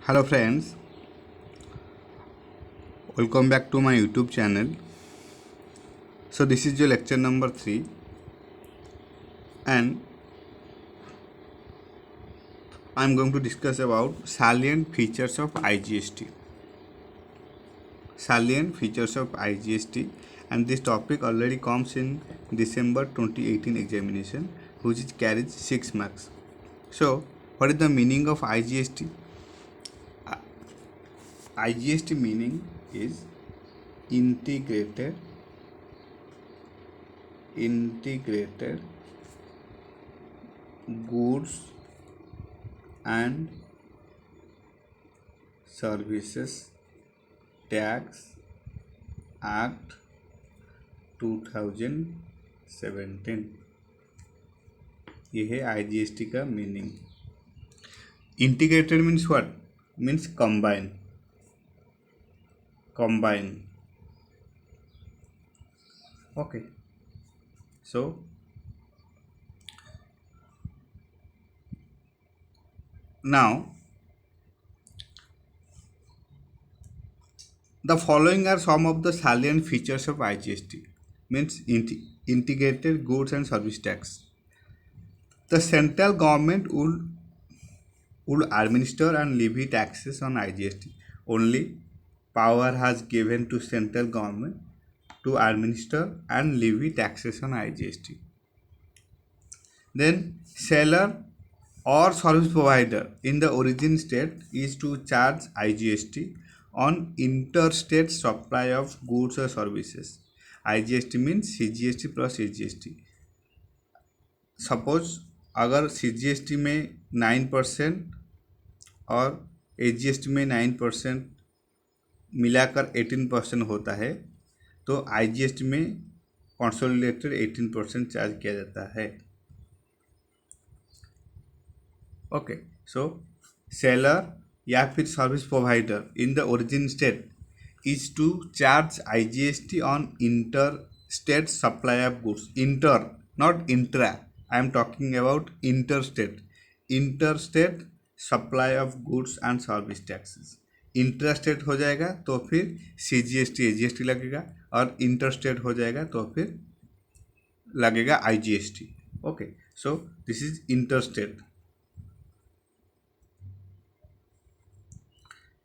Hello friends, welcome back to my YouTube channel. So this is your lecture number 3 and I am going to discuss about salient features of IGST. Salient features of IGST, and this topic already comes in December 2018 examination, which is carries 6 marks. So what is the meaning of IGST? IGST meaning is integrated goods and services tax act 2017। ये है IGST का meaning. Integrated means what? Means combine. Okay, so now the following are some of the salient features of IGST, means integrated goods and service tax. The central government would administer and levy taxes on IGST. Only power has given to central government to administer and levy taxes on IGST. Then seller or service provider in the origin state is to charge IGST on interstate supply of goods or services. IGST means CGST plus AGST. Suppose अगर CGST में 9% और AGST में 9% मिलाकर 18% होता है, तो IGST में consolidated 18% charge किया जाता है। ओके, सो सेलर या फिर service provider in the origin state is to charge IGST on inter state supply of goods. Inter, not intra, I am talking about inter state supply of goods and service taxes. Inter state हो जाएगा तो फिर CGST AGST लगेगा, और inter state हो जाएगा तो फिर लगेगा IGST। Okay, so this is inter state.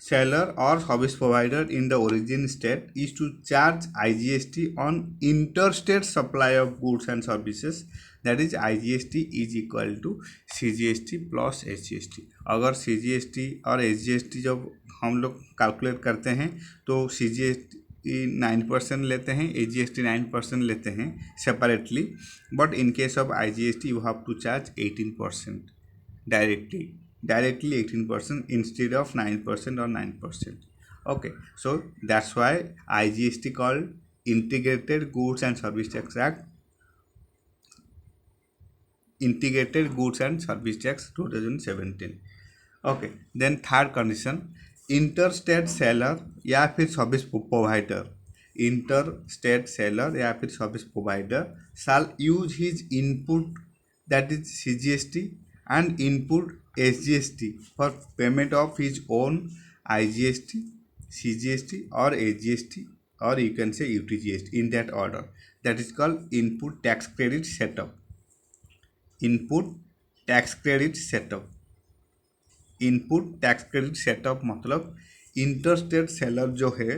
Seller or service provider in the origin state is to charge IGST on interstate supply of goods and services, that is IGST is equal to CGST plus HGST। अगर CGST और HGST जब हम लोग calculate करते हैं तो CGST 9% लेते हैं, AGST 9% लेते हैं separately, but in case of IGST you have to charge 18% directly 18% instead of 9% or 9%. Okay, so that's why IGST called Integrated Goods and Service Tax Act, Integrated Goods and Service Tax 2017. Okay, then third condition, interstate seller या फिर service provider, interstate seller या फिर service provider shall use his input, that is CGST, and input SGST for payment of his own IGST, CGST or AGST, or you can say UTGST in that order. That is called input tax credit setup. Input tax credit setup. Input tax credit setup मतलब interstate seller जो है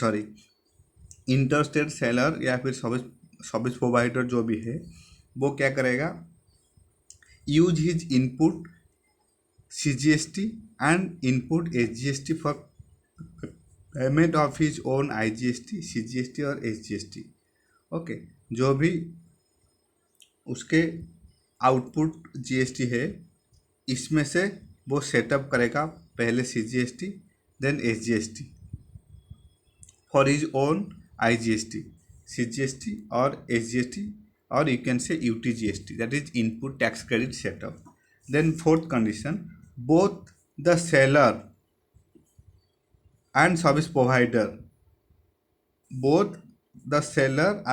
sorry, interstate seller या फिर service provider जो भी है वो क्या करेगा? use his input CGST and input SGST for payment of his own IGST, CGST और SGST। ओके, जो भी उसके आउटपुट GST है इसमें से वो सेटअप करेगा पहले CGST then SGST for his own IGST, CGST और SGST, or you can say UTGST, that is input tax credit setup. Then fourth condition, both the seller and service provider, both the seller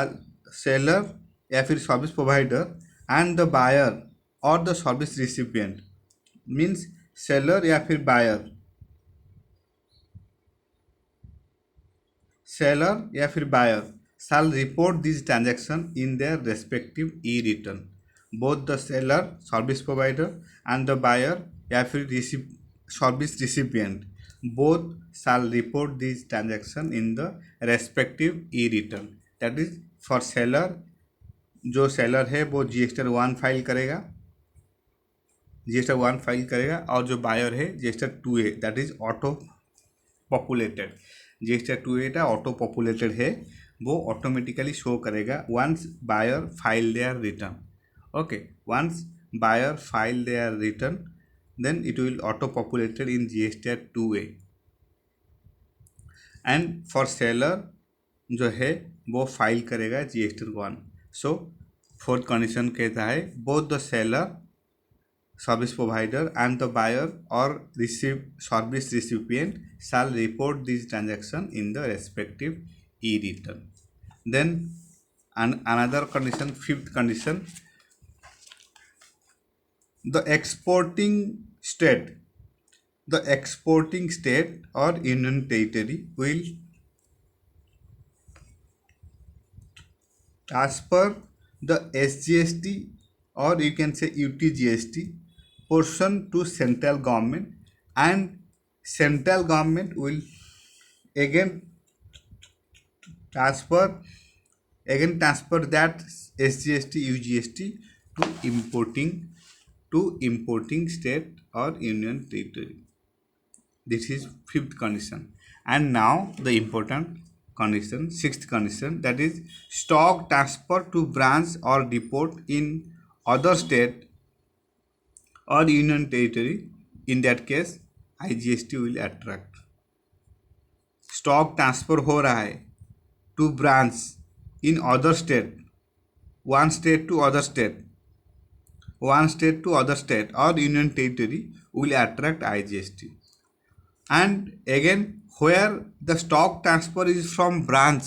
या फिर service provider and the buyer or the service recipient, means seller या फिर buyer, seller या फिर buyer shall report this transaction in their respective e-return. Both the seller service provider and the buyer या फिर service recipient both shall report this transaction in the respective e-return. That is for seller, जो seller है वो GSTR 1 file करेगा, GSTR 1 file करेगा, और जो buyer है GSTR 2A, that is auto populated. GSTR 2A auto populated है, वो ऑटोमेटिकली शो करेगा once buyer file their return. Okay, once buyer file their return then it will auto populated in GSTR 2A। And for seller जो है वो file करेगा GSTR 1। सो fourth condition कहता है both the seller service provider and the buyer or service recipient shall report this transaction in the respective e-return. Then another condition, fifth condition, the exporting state or union territory will transfer the SGST or you can say UTGST portion to central government, and central government will again transfer that SGST UGST to importing state or union territory. This is fifth condition. And now the important condition, sixth condition, that is stock transfer to branch or depot in other state or union territory. In that case IGST will attract. Stock transfer हो रहा है to branch in other state, one state to other state और union territory will attract IGST. And again, where the stock transfer is from branch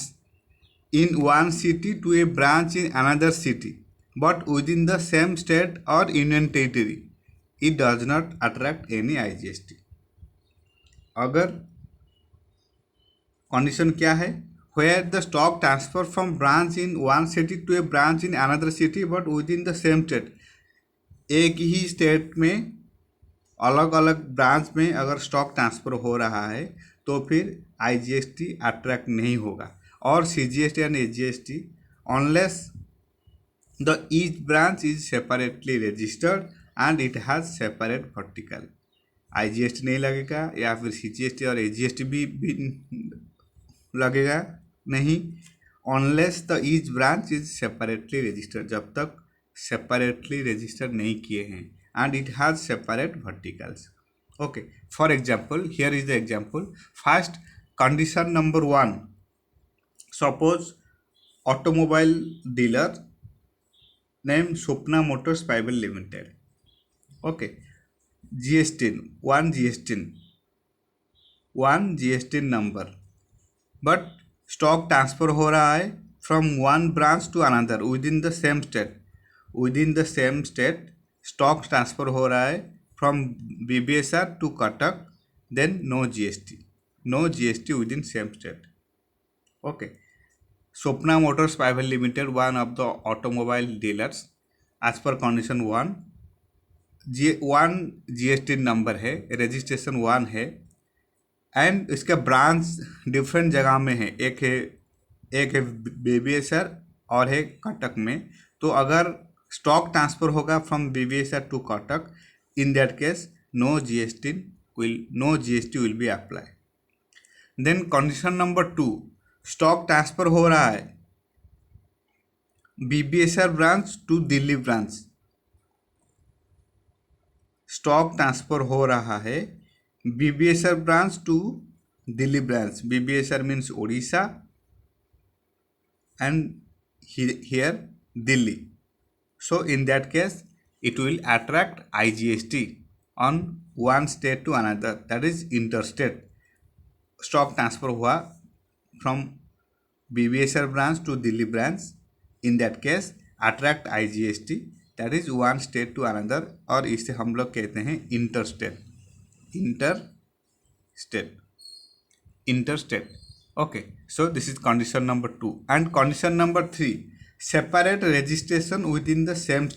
in one city to a branch in another city but within the same state or union territory, it does not attract any IGST. अगर condition क्या है, where the stock transfer from branch in one city to a branch in another city but within the same state, एक ही state में अलग अलग branch में अगर stock transfer हो रहा है तो फिर IGST अट्रैक्ट नहीं होगा। और CGST and SGST unless the each branch is separately registered and it has separate vertical, IGST नहीं लगेगा, या फिर CGST और SGST भी लगेगा नहीं, unless the each branch is separately registered, जब तक सेपरेटली रजिस्टर नहीं किए हैं, and it has separate verticals. Okay, for example, here is the example. First condition number 1, suppose automobile dealer named Swapna Motors Private Limited. Okay, one GST number, but stock transfer हो रहा है from one branch to another within the same state, stock transfer हो रहा है from BBSR to Cuttack, then no GST within same state. Okay, Swapna motors private limited one of the automobile dealers as per condition 1, one GST number है, registration 1 है, and इसका branch different जगह में है, एक है BBSR और है कटक में. तो अगर स्टॉक ट्रांसफर होगा from BBSR to Cuttack, in that case no GST will be apply. Then condition number 2, stock transfer हो रहा है BBSR branch to Delhi branch, stock transfer हो रहा है BBSR branch to Delhi branch. BBSR means Odisha and here Delhi. So in that case it will attract IGST on one state to another, that is interstate. Stock transfer हुआ from BBSR branch to Delhi branch, in that case attract IGST, that is one state to another, और इसे हम लोग कहते हैं interstate. interstate. Interstate. Okay, so this is condition number 2. And condition number 3, separate registration within the same